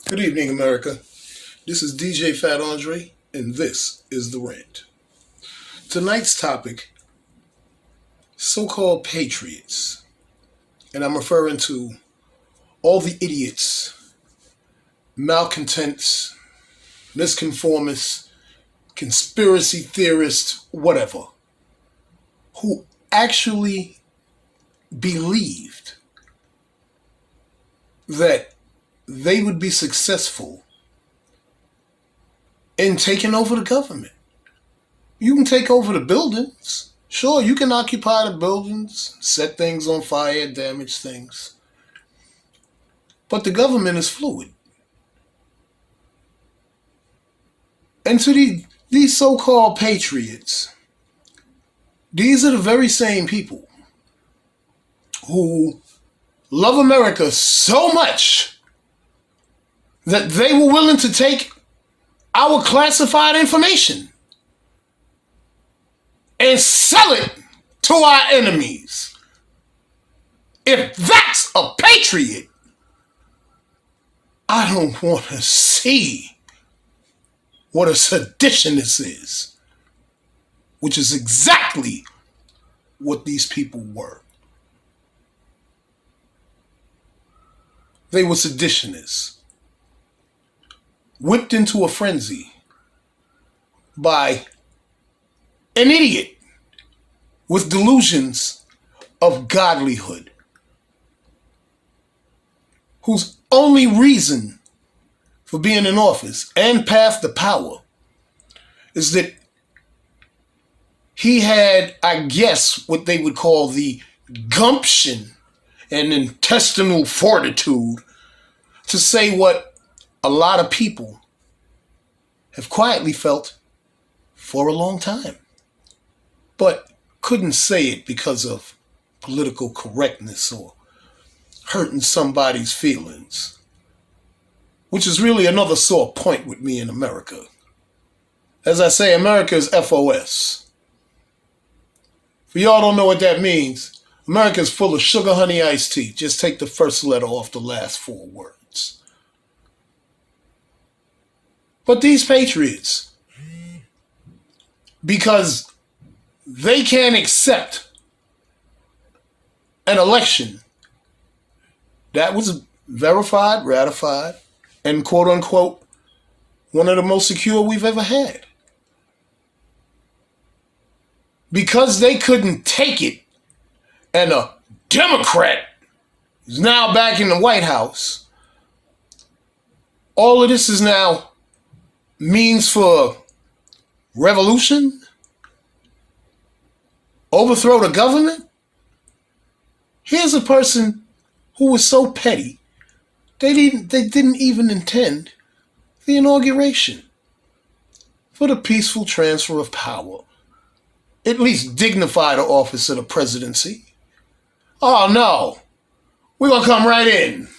Good evening, America. This is DJ Fat Andre, and this is The Rant. Tonight's topic, so-called patriots. And I'm referring to all the idiots, malcontents, misconformists, conspiracy theorists, whatever, who actually believed that they would be successful in taking over the government. You can take over the buildings. Sure, you can occupy the buildings, set things on fire, damage things. But the government is fluid. And to these so-called patriots, these are the very same people who love America so much that they were willing to take our classified information and sell it to our enemies. If that's a patriot, I don't want to see what a seditionist is, which is exactly what these people were. They were seditionists, whipped into a frenzy by an idiot with delusions of godlyhood, whose only reason for being in office and path to power is that he had, I guess, what they would call the gumption and intestinal fortitude to say what a lot of people have quietly felt for a long time, but couldn't say it because of political correctness or hurting somebody's feelings, which is really another sore point with me in America. As I say, America is FOS. For y'all don't know what that means, America is full of sugar, honey, iced tea. Just take the first letter off the last four words. But these patriots, because they can't accept an election that was verified, ratified, and quote unquote, one of the most secure we've ever had. Because they couldn't take it, and a Democrat is now back in the White House, all of this is now means for revolution, overthrow the government. Here's a person who was so petty, they didn't even intend the inauguration for the peaceful transfer of power, at least dignify the office of the presidency. Oh no, we're gonna come right in.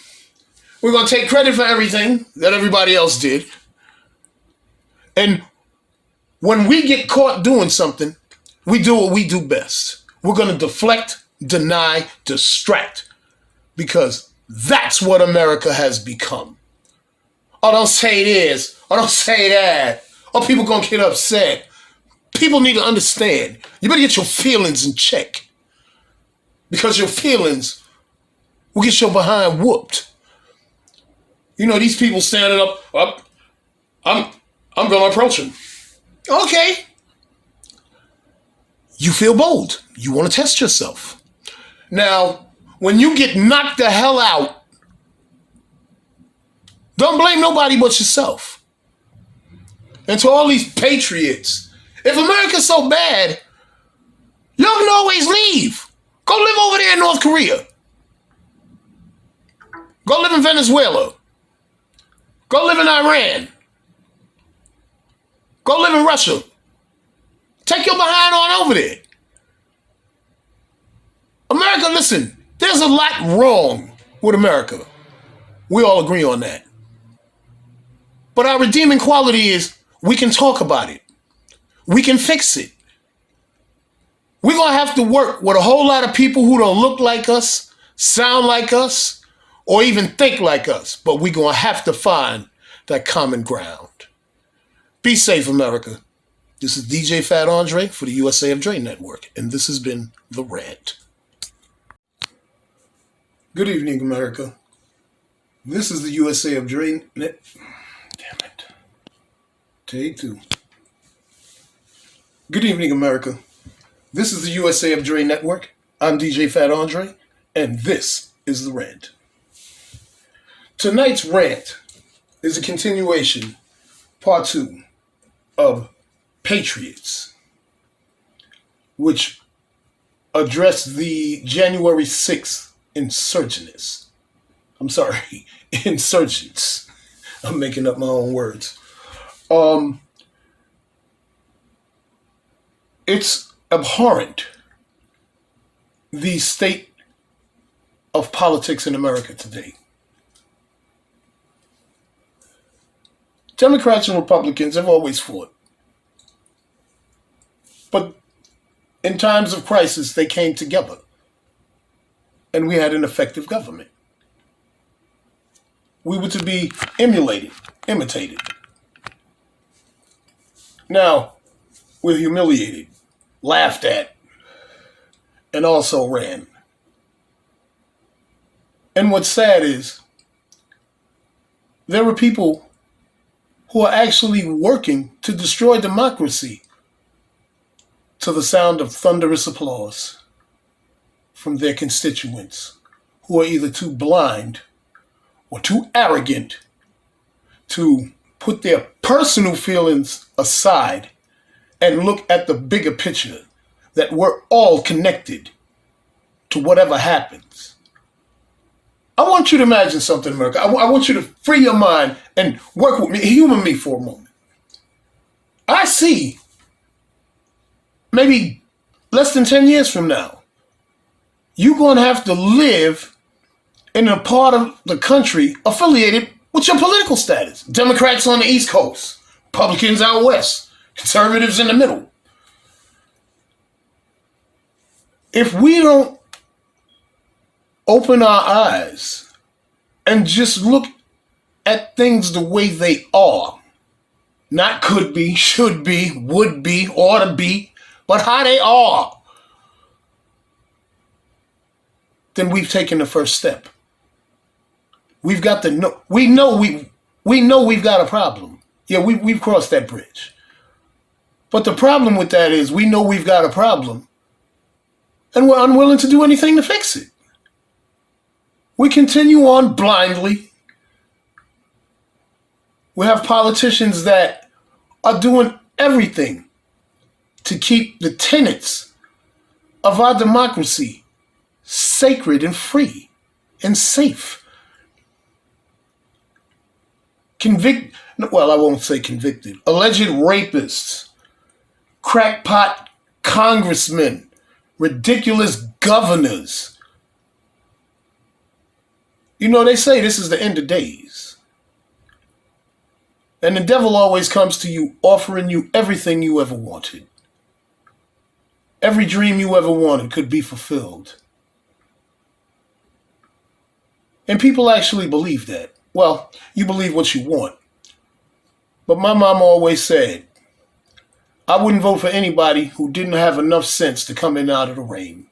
We're gonna take credit for everything that everybody else did. And when we get caught doing something, we do what we do best. We're going to deflect, deny, distract, because that's what America has become. Oh, don't say it is. Oh, don't say that. Oh, people going to get upset. People need to understand. You better get your feelings in check, because your feelings will get your behind whooped. You know, these people standing up, I'm going to approach him. Okay. You feel bold. You want to test yourself. Now, when you get knocked the hell out, don't blame nobody but yourself. And to all these patriots, if America's so bad, y'all can always leave. Go live over there in North Korea. Go live in Venezuela. Go live in Iran. Go live in Russia. Take your behind on over there. America, listen, there's a lot wrong with America. We all agree on that. But our redeeming quality is we can talk about it. We can fix it. We're going to have to work with a whole lot of people who don't look like us, sound like us, or even think like us, but we're going to have to find that common ground. Be safe, America. This is DJ Fat Andre for the USA of Dre Network, and this has been The Rant. Good evening, America. This is the USA of Dre Net. Damn it. Take two. Good evening, America. This is the USA of Dre Network. I'm DJ Fat Andre, and this is The Rant. Tonight's rant is a continuation, part 2, of Patriots, which addressed the January 6th insurgents. Insurgents. I'm making up my own words. It's abhorrent, the state of politics in America today. Democrats and Republicans have always fought. But in times of crisis, they came together. And we had an effective government. We were to be imitated. Now, we're humiliated, laughed at, and also ran. And what's sad is, there were people who are actually working to destroy democracy to the sound of thunderous applause from their constituents who are either too blind or too arrogant to put their personal feelings aside and look at the bigger picture that we're all connected to whatever happens. I want you to imagine something, America. I want you to free your mind and work with me, humor me for a moment. I see maybe less than 10 years from now, you're going to have to live in a part of the country affiliated with your political status. Democrats on the East Coast, Republicans out West, conservatives in the middle. If we don't open our eyes and just look at things the way they are, not could be, should be, would be, ought to be, but how they are, then we've taken the first step. We've got to know. We know we've got a problem. Yeah, we've crossed that bridge. But the problem with that is we know we've got a problem, and we're unwilling to do anything to fix it. We continue on blindly. We have politicians that are doing everything to keep the tenets of our democracy sacred and free and safe. I won't say convicted. Alleged rapists, crackpot congressmen, ridiculous governors. You know, they say this is the end of days. And the devil always comes to you offering you everything you ever wanted. Every dream you ever wanted could be fulfilled. And people actually believe that. Well, you believe what you want. But my mom always said, I wouldn't vote for anybody who didn't have enough sense to come in out of the rain.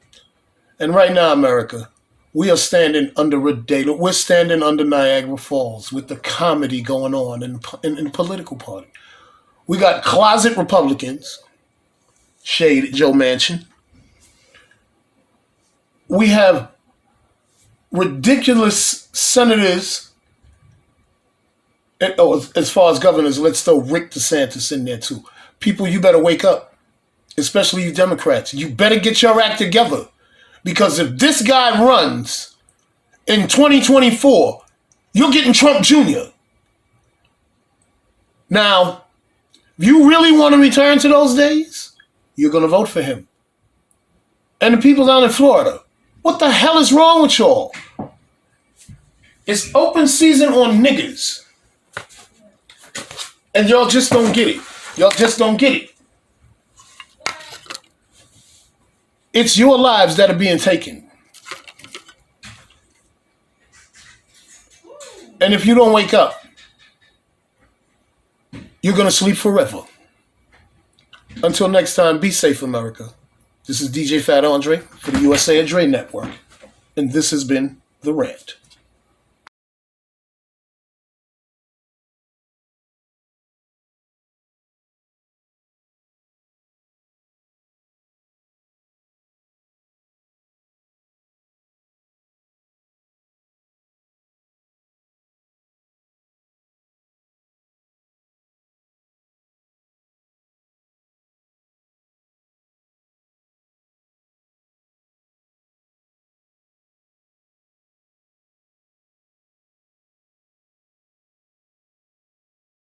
And right now, America, we are standing under we're standing under Niagara Falls with the comedy going on in the political party. We got closet Republicans, shade Joe Manchin. We have ridiculous senators. As far as governors, let's throw Rick DeSantis in there too. People, you better wake up, especially you Democrats. You better get your act together. Because if this guy runs in 2024, you're getting Trump Jr. Now, if you really want to return to those days, you're going to vote for him. And the people down in Florida, what the hell is wrong with y'all? It's open season on niggas. And y'all just don't get it. Y'all just don't get it. It's your lives that are being taken. And if you don't wake up, you're going to sleep forever. Until next time, be safe, America. This is DJ Fat Andre for the USA Dre Network. And this has been The Rant.